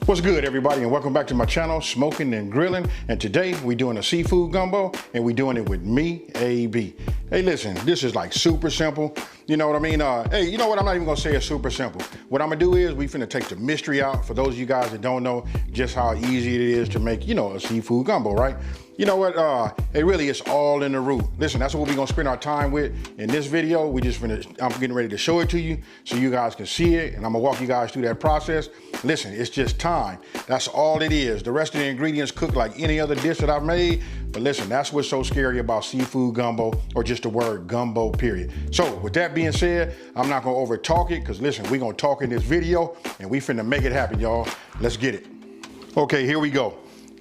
What's good, everybody, and welcome back to my channel, Smoking and Grilling. And today we're doing a seafood gumbo, and we're doing it with me, AB. Hey, listen, this is like super simple. You know what I mean? Hey, you know what? I'm not even gonna say it's super simple. What I'm gonna do is we finna take the mystery out for those of you guys that don't know just how easy it is to make, a seafood gumbo, right? You know what? It really is all in the root. Listen, that's what we're gonna spend our time with in this video. I'm getting ready to show it to you so you guys can see it, and I'm gonna walk you guys through that process. Listen, it's just time. That's all it is. The rest of the ingredients cook like any other dish that I've made. But listen, that's what's so scary about seafood gumbo, or just the word gumbo, period. So with that being said, I'm not gonna over talk it, because listen, we're gonna talk in this video and we finna make it happen, y'all. Let's get it. Okay, here we go.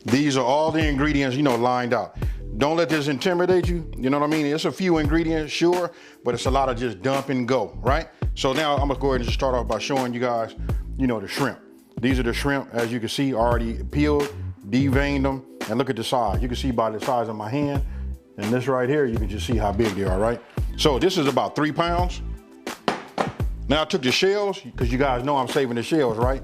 These are all the ingredients, lined out. Don't let this intimidate you. You know what I mean? It's a few ingredients, sure, but it's a lot of just dump and go, right? So now I'm gonna go ahead and just start off by showing you guys, the shrimp. These are the shrimp, as you can see, already peeled, deveined them, and look at the size. You can see by the size of my hand, and this right here, you can just see how big they are, right? So this is about 3 pounds. Now I took the shells, because you guys know I'm saving the shells, right?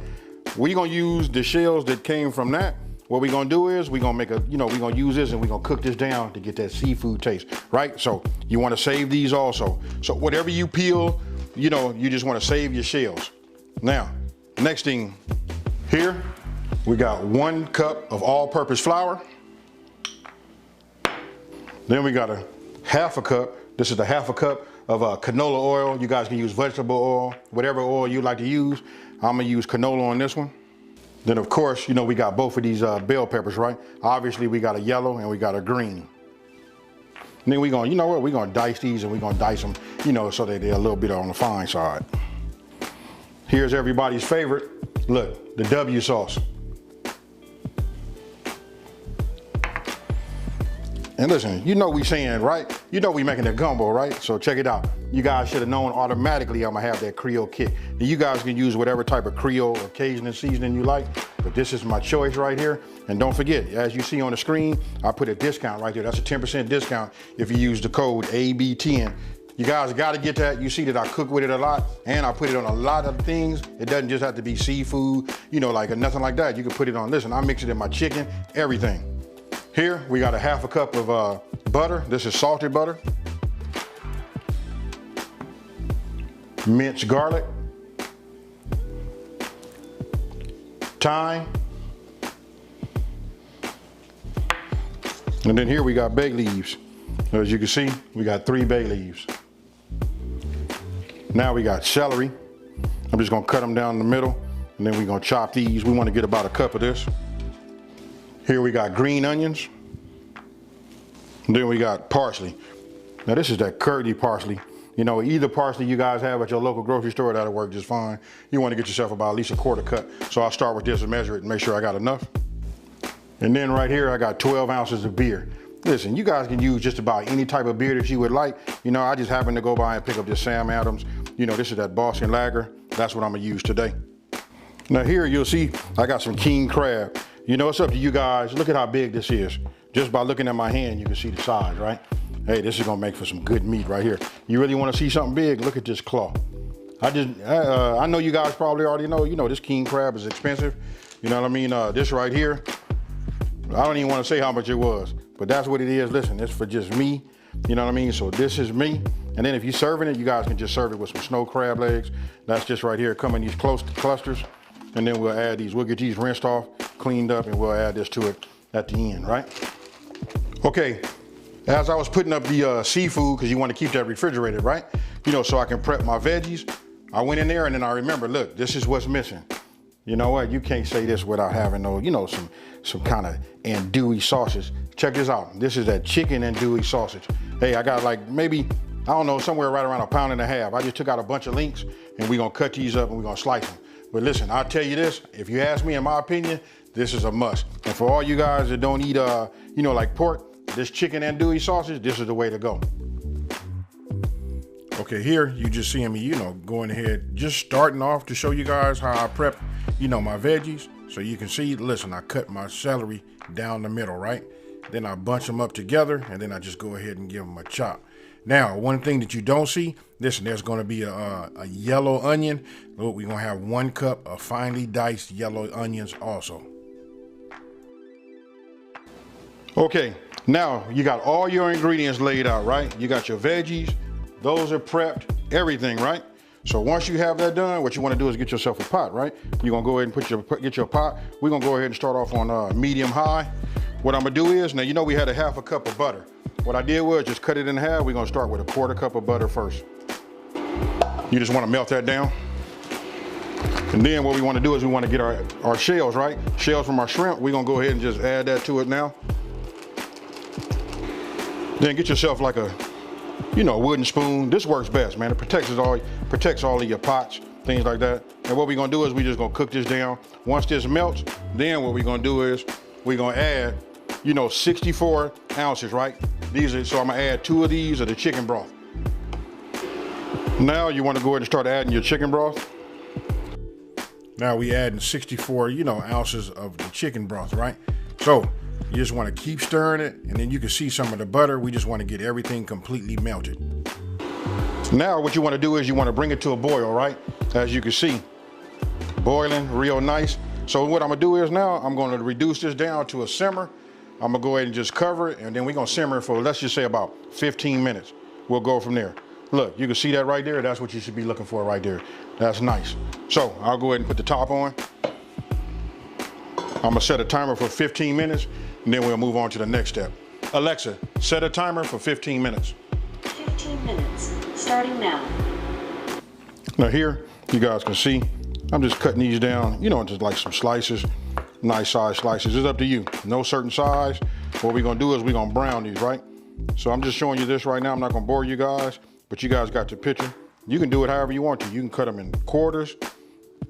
We're gonna use the shells that came from that. What we're gonna do is we're gonna make we're gonna use this and we're gonna cook this down to get that seafood taste, right? So you wanna save these also. So whatever you peel, you just wanna save your shells. Now, next thing here, we got 1 cup of all-purpose flour. Then we got a half a cup. This is the half a cup of canola oil. You guys can use vegetable oil, whatever oil you like to use. I'm gonna use canola on this one. Then of course, we got both of these bell peppers, right? Obviously we got a yellow and we got a green. And then we're gonna, we're gonna dice these, and we're gonna dice them, so that they're a little bit on the fine side. Here's everybody's favorite. Look, the W sauce. And listen, we saying, right? We making a gumbo, right? So check it out. You guys should have known automatically I'm gonna have that Creole kick. And you guys can use whatever type of Creole or Cajun seasoning you like, but this is my choice right here. And don't forget, as you see on the screen, I put a discount right there. That's a 10% discount if you use the code AB10. You guys gotta get that. You see that I cook with it a lot, and I put it on a lot of things. It doesn't just have to be seafood, like nothing like that. You can put it on, listen, I mix it in my chicken, everything. Here, we got a half a cup of butter. This is salted butter. Minced garlic. Thyme. And then here we got bay leaves. As you can see, we got 3 bay leaves. Now we got celery. I'm just gonna cut them down the middle, and then we're gonna chop these. We wanna get about a cup of this. Here we got green onions. And then we got parsley. Now this is that curdy parsley. Either parsley you guys have at your local grocery store, that'll work just fine. You wanna get yourself about at least a quarter cup. So I'll start with this and measure it and make sure I got enough. And then right here, I got 12 ounces of beer. Listen, you guys can use just about any type of beer that you would like. I just happened to go by and pick up this Sam Adams. This is that Boston Lager. That's what I'm gonna use today. Now here you'll see I got some king crab. It's up to you guys. Look at how big this is. Just by looking at my hand, you can see the size, right? Hey, this is gonna make for some good meat right here. You really wanna see something big? Look at this claw. I know you guys probably already know, this king crab is expensive. You know what I mean? This right here, I don't even wanna say how much it was, but that's what it is. Listen, it's for just me. You know what I mean? So this is me. And then if you're serving it, you guys can just serve it with some snow crab legs. That's just right here, come in these close clusters. And then we'll add these, we'll get these rinsed off, cleaned up, and we'll add this to it at the end, right? Okay, as I was putting up the seafood, because you want to keep that refrigerated, right? So I can prep my veggies. I went in there and then I remember, look, this is what's missing. You know what? You can't say this without having some kind of Anduille sausage. Check this out. This is that chicken Anduille sausage. Hey, I got like maybe, I don't know, somewhere right around 1.5 pounds. I just took out a bunch of links, and we're gonna cut these up and we're gonna slice them. But listen, I'll tell you this, if you ask me, in my opinion, this is a must. And for all you guys that don't eat, like pork, this chicken Anduille sausage, this is the way to go. Okay, here you just seeing me, going ahead, just starting off to show you guys how I prep, my veggies. So you can see, listen, I cut my celery down the middle, right? Then I bunch them up together, and then I just go ahead and give them a chop. Now, one thing that you don't see, listen, there's going to be a yellow onion. Look, we're going to have 1 cup of finely diced yellow onions also. Okay, now you got all your ingredients laid out, right? You got your veggies, those are prepped, everything, right? So once you have that done, what you want to do is get yourself a pot, right? You're going to go ahead and get your pot. We're going to go ahead and start off on medium high. What I'm going to do is, now you know we had a 1/2 cup of butter. What I did was just cut it in half. We're going to start with a 1/4 cup of butter first. You just want to melt that down. And then what we want to do is we want to get our shells, right? Shells from our shrimp. We're going to go ahead and just add that to it now. Then get yourself like a, wooden spoon. This works best, man. It protects all of your pots, things like that. And what we're gonna do is we're just gonna cook this down. Once this melts, then what we're gonna do is we're gonna add, 64 ounces, right? So I'm gonna add 2 of these of the chicken broth. Now you wanna go ahead and start adding your chicken broth. Now we adding 64, ounces of the chicken broth, right? So you just want to keep stirring it, and then you can see some of the butter. We just want to get everything completely melted. Now what you want to do is you want to bring it to a boil, right? As you can see, boiling real nice. So what I'm going to do is now I'm going to reduce this down to a simmer. I'm going to go ahead and just cover it, and then we're going to simmer it for, let's just say, about 15 minutes. We'll go from there. Look, you can see that right there. That's what you should be looking for right there. That's nice. So I'll go ahead and put the top on. I'm going to set a timer for 15 minutes. And then we'll move on to the next step. Alexa, set a timer for 15 minutes. 15 minutes, starting now. Now here, you guys can see, I'm just cutting these down, into like some slices, nice size slices. It's up to you, no certain size. What we're gonna do is we're gonna brown these, right? So I'm just showing you this right now. I'm not gonna bore you guys, but you guys got the picture. You can do it however you want to. You can cut them in quarters,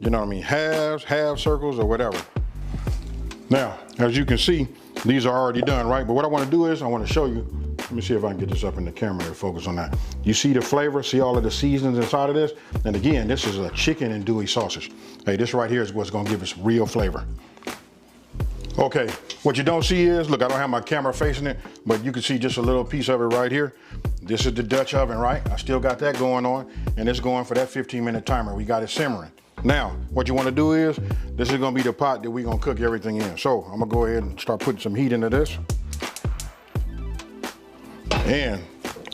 halves, half circles, or whatever. Now, as you can see, these are already done, right? But what I want to do is I want to show you. Let me see if I can get this up in the camera to focus on that. You see the flavor, see all of the seasonings inside of this? And again, this is a chicken Anduille sausage. Hey, this right here is what's going to give us real flavor. Okay, what you don't see is, look, I don't have my camera facing it, but you can see just a little piece of it right here. This is the Dutch oven, right? I still got that going on, and it's going for that 15-minute timer. We got it simmering. Now, what you want to do is, this is going to be the pot that we're going to cook everything in. So I'm going to go ahead and start putting some heat into this. And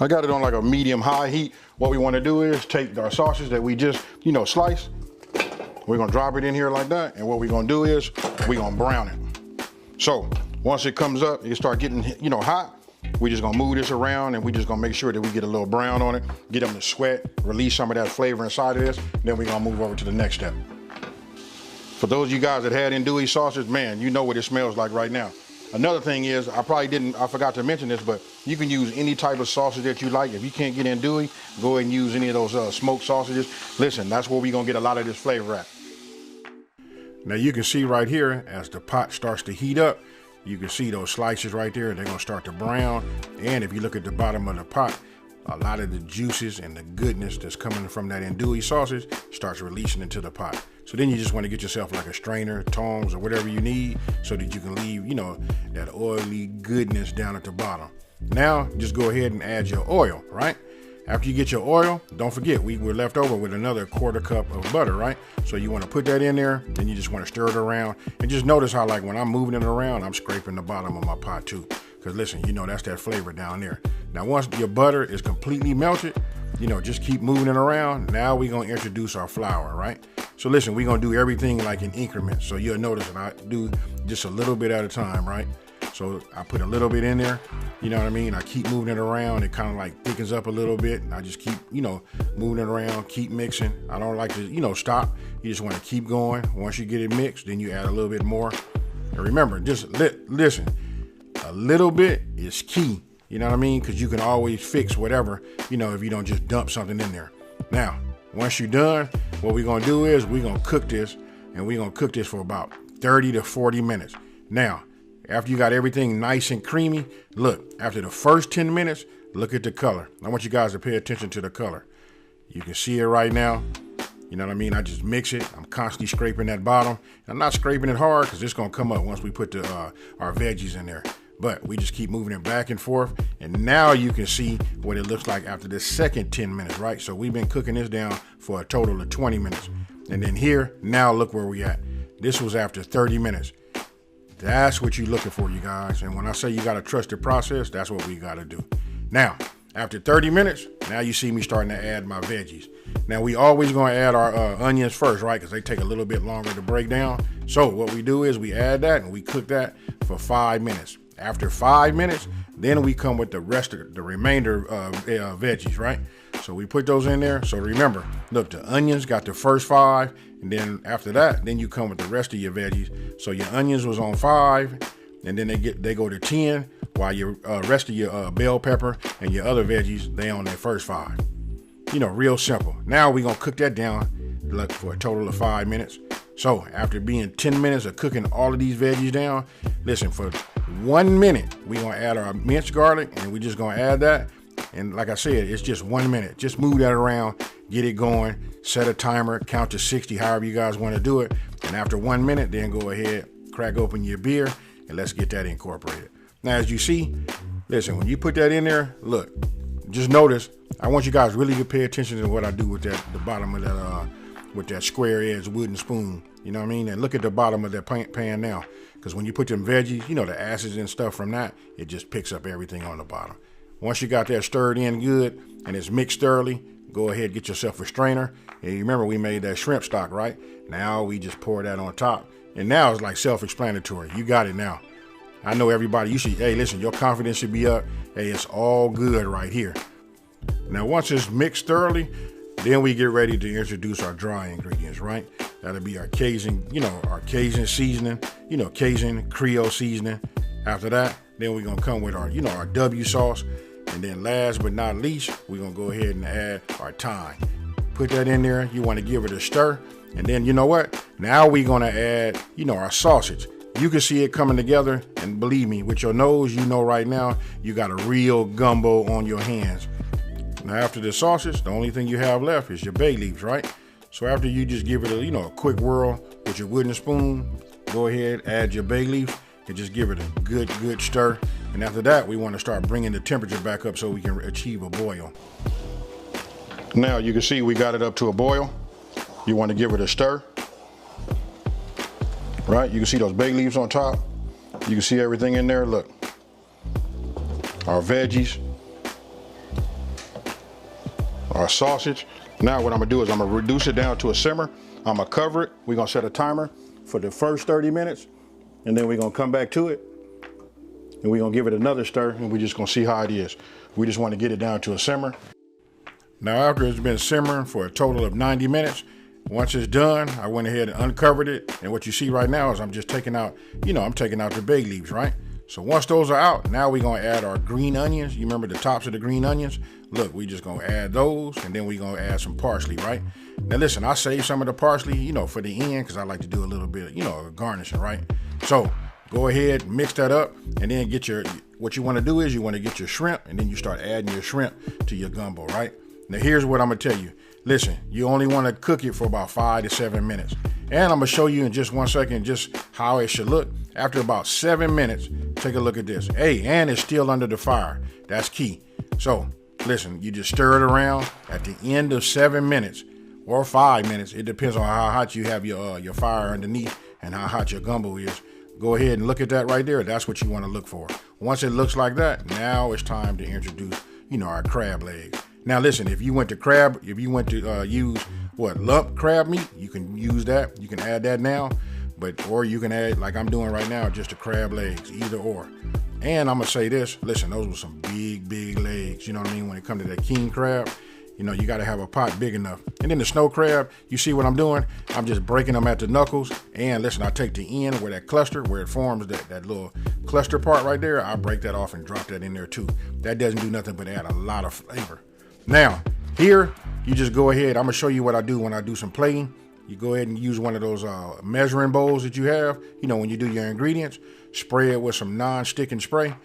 I got it on like a medium high heat. What we want to do is take our sausage that we just, slice. We're going to drop it in here like that. And what we're going to do is we're going to brown it. So once it comes up, it start getting, hot. We're just gonna move this around, and we're just gonna make sure that we get a little brown on it, get them to sweat, release some of that flavor inside of this, and then we're gonna move over to the next step. For those of you guys that had Anduille sausage, man, you know what it smells like right now. Another thing is, I forgot to mention this, but you can use any type of sausage that you like. If you can't get Anduille, go ahead and use any of those smoked sausages. Listen, that's where we're gonna get a lot of this flavor at. Now you can see right here, as the pot starts to heat up, you can see those slices right there. They're gonna start to brown. And if you look at the bottom of the pot, a lot of the juices and the goodness that's coming from that Anduille sausage starts releasing into the pot. So then you just want to get yourself like a strainer, tongs, or whatever you need so that you can leave, that oily goodness down at the bottom. Now, just go ahead and add your oil, right? After you get your oil, don't forget, we were left over with another 1/4 cup of butter, right? So you want to put that in there, then you just want to stir it around. And just notice how, like, when I'm moving it around, I'm scraping the bottom of my pot too. Because listen, that's that flavor down there. Now, once your butter is completely melted, just keep moving it around. Now we're going to introduce our flour, right? So listen, we're going to do everything like in increments. So you'll notice that I do just a little bit at a time, right? So I put a little bit in there, you know what I mean? I keep moving it around. It kind of like thickens up a little bit. I just keep, moving it around, keep mixing. I don't like to, stop. You just want to keep going. Once you get it mixed, then you add a little bit more. And remember, just listen, a little bit is key. You know what I mean? Because you can always fix whatever, if you don't just dump something in there. Now, once you're done, what we're going to do is we're going to cook this, and we're going to cook this for about 30 to 40 minutes. Now, after you got everything nice and creamy, look, after the first 10 minutes, look at the color. I want you guys to pay attention to the color. You can see it right now. You know what I mean? I just mix it. I'm constantly scraping that bottom. I'm not scraping it hard because it's going to come up once we put our veggies in there. but we just keep moving it back and forth. And now you can see what it looks like after the second 10 minutes, right? So we've been cooking this down for a total of 20 minutes. And then here, now look where we at. This was after 30 minutes. That's what you're looking for, you guys. And when I say you got to trust the process, that's what we got to do. Now, after 30 minutes, now you see me starting to add my veggies. Now, we always going to add our onions first, right? Because they take a little bit longer to break down. So what we do is we add that and we cook that for 5 minutes. After 5 minutes, then we come with the rest of the remainder veggies, right? So we put those in there. So remember, look, the onions got the first 5, and then after that, then you come with the rest of your veggies. So your onions was on 5, and then they go to 10, while your rest of your bell pepper and your other veggies, they on their first 5. You know, real simple. Now we're gonna cook that down like for a total of 5 minutes. So after being 10 minutes of cooking all of these veggies down, listen, for 1 minute, we're gonna add our minced garlic, and we're just gonna add that. And like I said, it's just 1 minute. Just move that around, get it going, set a timer, count to 60, however you guys want to do it. And after 1 minute, then go ahead, crack open your beer, and let's get that incorporated. Now, as you see, listen, when you put that in there, look, just notice, I want you guys really to pay attention to what I do with that, the bottom of that, with that square edge wooden spoon. You know what I mean? And look at the bottom of that pan now, because when you put them veggies, you know, the acids and stuff from that, it just picks up everything on the bottom. Once you got that stirred in good and it's mixed thoroughly, go ahead, get yourself a strainer. And you remember we made that shrimp stock, right? Now we just pour that on top. And now it's like self-explanatory. You got it now. I know everybody, you should, hey, listen, your confidence should be up. Hey, it's all good right here. Now, once it's mixed thoroughly, then we get ready to introduce our dry ingredients, right? That'll be our Cajun, our Cajun seasoning, Cajun Creole seasoning. After that, then we're gonna come with our, our W sauce. And then last but not least, we're gonna go ahead and add our thyme. Put that in there. You wanna give it a stir. And then you know what? Now we're gonna add, our sausage. You can see it coming together, and believe me, with your nose, you know right now, you got a real gumbo on your hands. Now after the sausage, the only thing you have left is your bay leaves, right? So after you just give it a, a quick whirl with your wooden spoon, go ahead, add your bay leaf, and just give it a good stir. And after that, we want to start bringing the temperature back up so we can achieve a boil. Now you can see we got it up to a boil. You want to give it a stir. Right, you can see those bay leaves on top. You can see everything in there, look. Our veggies, our sausage. Now what I'm gonna do is I'm gonna reduce it down to a simmer. I'm gonna cover it. We're gonna set a timer for the first 30 minutes, and then we're gonna come back to it, and we're gonna give it another stir, and we're just gonna see how it is. We just wanna get it down to a simmer. Now after it's been simmering for a total of 90 minutes, once it's done, I went ahead and uncovered it. And what you see right now is I'm just taking out, I'm taking out the bay leaves, right? So once those are out, now we're gonna add our green onions. You remember the tops of the green onions? Look, we just gonna add those, and then we're gonna add some parsley, right? Now listen, I saved some of the parsley, for the end, because I like to do a little bit, garnishing, right? So go ahead, mix that up, and then what you wanna do is you wanna get your shrimp, and then you start adding your shrimp to your gumbo, right? Now here's what I'm gonna tell you. Listen, you only want to cook it for about 5 to 7 minutes. And I'm gonna show you in just 1 second just how it should look. After about 7 minutes, take a look at this. Hey, and it's still under the fire. That's key. So listen, you just stir it around. At the end of 7 minutes or 5 minutes, it depends on how hot you have your fire underneath and how hot your gumbo is. Go ahead and look at that right there. That's what you want to look for. Once it looks like that, now it's time to introduce, our crab legs. Now listen, if you went to use lump crab meat, you can use that. You can add that now, or you can add, like I'm doing right now, just the crab legs, either or. And I'm gonna say this, listen, those were some big legs. You know what I mean? When it comes to that king crab, you gotta have a pot big enough. And then the snow crab, you see what I'm doing? I'm just breaking them at the knuckles. And listen, I take the end where that cluster, where it forms that little cluster part right there, I break that off and drop that in there too. That doesn't do nothing but add a lot of flavor. Now, here, you just go ahead. I'm going to show you what I do when I do some plating. You go ahead and use one of those measuring bowls that you have. When you do your ingredients, spray it with some non-sticking spray,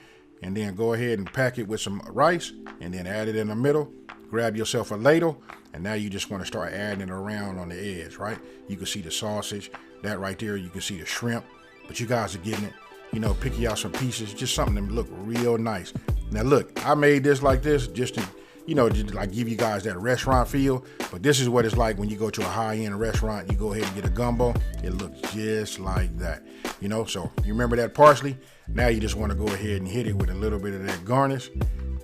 and then go ahead and pack it with some rice, and then add it in the middle. Grab yourself a ladle, and now you just want to start adding it around on the edge, right? You can see the sausage, that right there. You can see the shrimp, but you guys are getting it. you know, pick you out some pieces, just something that look real nice. Now look, I made this like this just to, you know, just like give you guys that restaurant feel, but this is what it's like when you go to a high-end restaurant, you go ahead and get a gumbo, it looks just like that, you know. So you remember that parsley? Now you just want to go ahead and hit it with a little bit of that garnish,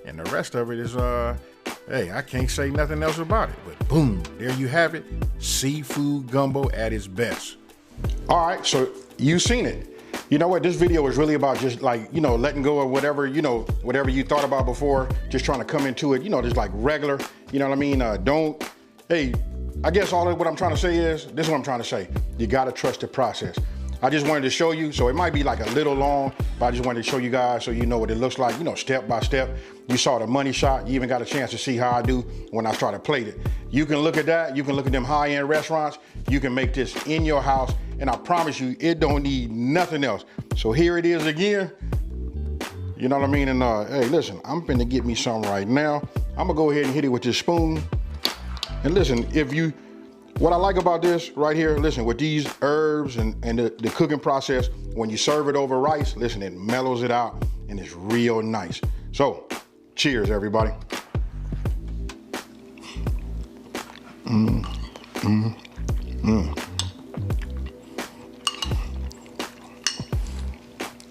and the rest of it is, hey, I can't say nothing else about it, but boom, there you have it, seafood gumbo at its best. All right, so you've seen it. You know what, this video is really about just like, you know, letting go of whatever, you know, whatever you thought about before, just trying to come into it, you know, just like regular, you know what I mean? Hey, I guess all of what I'm trying to say is, this is what I'm trying to say. You gotta trust the process. I just wanted to show you, so it might be like a little long, but I just wanted to show you guys so you know what it looks like, you know, step by step. You saw the money shot, you even got a chance to see how I do when I try to plate it. You can look at that, you can look at them high-end restaurants, you can make this in your house, and I promise you, it don't need nothing else. So here it is again, you know what I mean? And hey, listen, I'm finna get me some right now. I'm gonna go ahead and hit it with this spoon. And listen, what I like about this right here, listen, with these herbs and the cooking process, when you serve it over rice, listen, it mellows it out and it's real nice. So, cheers, everybody.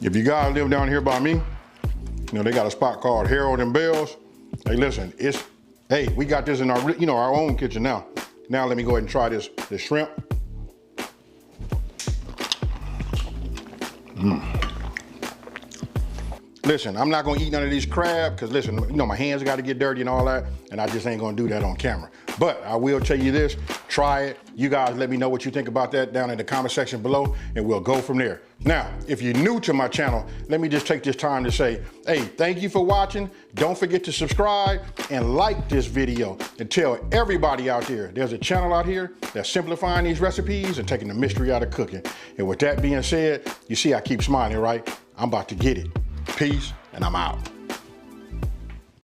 If you guys live down here by me, you know, they got a spot called Harold and Bell's. Hey, listen, hey, we got this in our, you know, our own kitchen now. Now let me go ahead and try this shrimp. Listen, I'm not gonna eat none of these crab because listen, you know, my hands gotta get dirty and all that, and I just ain't gonna do that on camera. But I will tell you this, try it. You guys let me know what you think about that down in the comment section below, and we'll go from there. Now, if you're new to my channel, let me just take this time to say, hey, thank you for watching. Don't forget to subscribe and like this video and tell everybody out there, there's a channel out here that's simplifying these recipes and taking the mystery out of cooking. And with that being said, you see I keep smiling, right? I'm about to get it. Peace, and I'm out.